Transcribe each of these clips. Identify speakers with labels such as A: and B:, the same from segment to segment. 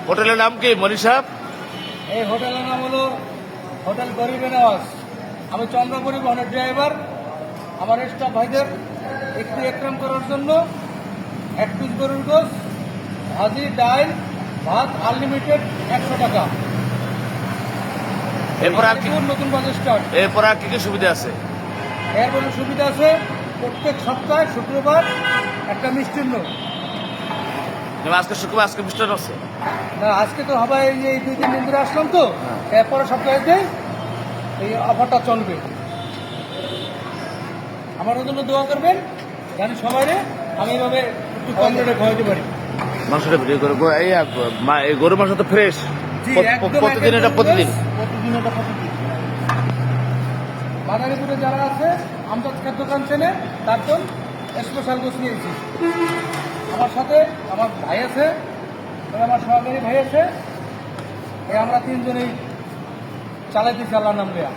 A: হোটেলের নাম কি মনি সাহেব?
B: এই হোটেলের নাম হলো হোটেল গরিবে নওয়াজ। আমি চন্দ্র পরিবহনের ড্রাইভার। আমার স্টাফ ভাইদের একটু একরাম করার জন্য এক পিস গরুর গোস, ভাজি, ডাল, ভাত আনলিমিটেড 100 টাকা।
A: এরপর আর কি
B: নতুন বাস স্টার্ট।
A: এরপর আর কি কি সুবিধা আছে?
B: এরপরে সুবিধা আছে প্রত্যেক সপ্তাহে শুক্রবার একটা মিষ্টান্ন।
A: আজকে শুক্রবার, আজকে মিষ্টান্ন আছে?
B: না, আজকে তো হবে, এই 2-3 দিন ধরে আসলাম তো, এরপরে সপ্তাহেতে এই অফারটা চলবে। আমার জন্য দোয়া করবেন, জানি সবাই আমি এভাবে একটু কম রেটে খাওয়াতে পারি।
A: মাংসটা ভিডিও করে এই গরুর মাংস তো ফ্রেশ? প্রতিদিন এটা প্রতিদিন?
B: প্রতিদিন এটা প্রতিদিন। মাদারীপুরে যারা আছে আমজাদ খাদ্য দোকান চেনে, তার জন্য স্পেশাল গোছ নিয়েছি। আমার সাথে আমার ভাই আছে, আমার সহকারী ভাই আছে, আমরা 3 জনেই চালাইতেছি আল্লাহর নাম লিয়া।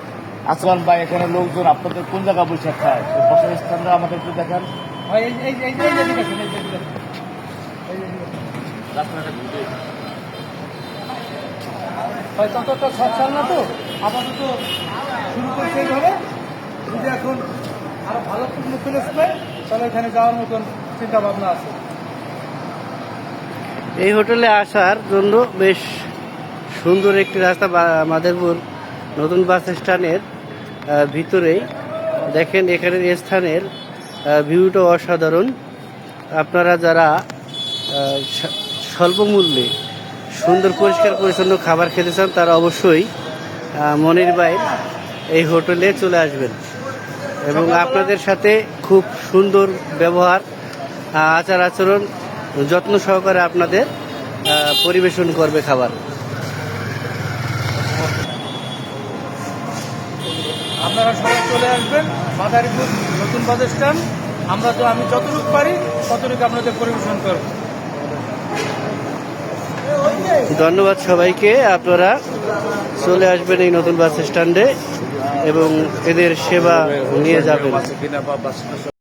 A: আসমান ভাই, এখানে লোকজন আপনাদের কোন জায়গা বসে খায়? বসার স্থানটা আমাদের একটু দেখান।
B: ভাই এই দেখেন, হয়তো ততটা সচ্ছল না, তো আপাতত শুরু করছে এইভাবে। যদি এখন আরো ভালো প্লেস পাই তাহলে এখানে যাওয়ার মতন চিন্তা ভাবনা আছে।
C: এই হোটেলে আসার জন্য বেশ সুন্দর একটি রাস্তা, মাদারীপুর নতুন বাস স্ট্যান্ডের ভিতরেই। দেখেন এখানের স্থানের ভিউটা অসাধারণ। আপনারা যারা স্বল্প মূল্যে সুন্দর পরিষ্কার পরিচ্ছন্ন খাবার খেতে চান, তারা অবশ্যই মনির ভাই এই হোটেলে চলে আসবেন এবং আপনাদের সাথে খুব সুন্দর ব্যবহার, আচার আচরণ, যত্ন সহকারে আপনাদের পরিবেশন করবে খাবার।
B: আপনারা সবাই চলে আসবেন মাদারীপুর নতুন বাস স্ট্যান্ড। আমি যতটুকু পারি ততটুকু আপনাদের পরিবেশন করব।
C: ধন্যবাদ সবাইকে। আপনারা চলে আসবেন এই নতুন বাস স্ট্যান্ডে এবং এদের সেবা নিয়ে যাবেন।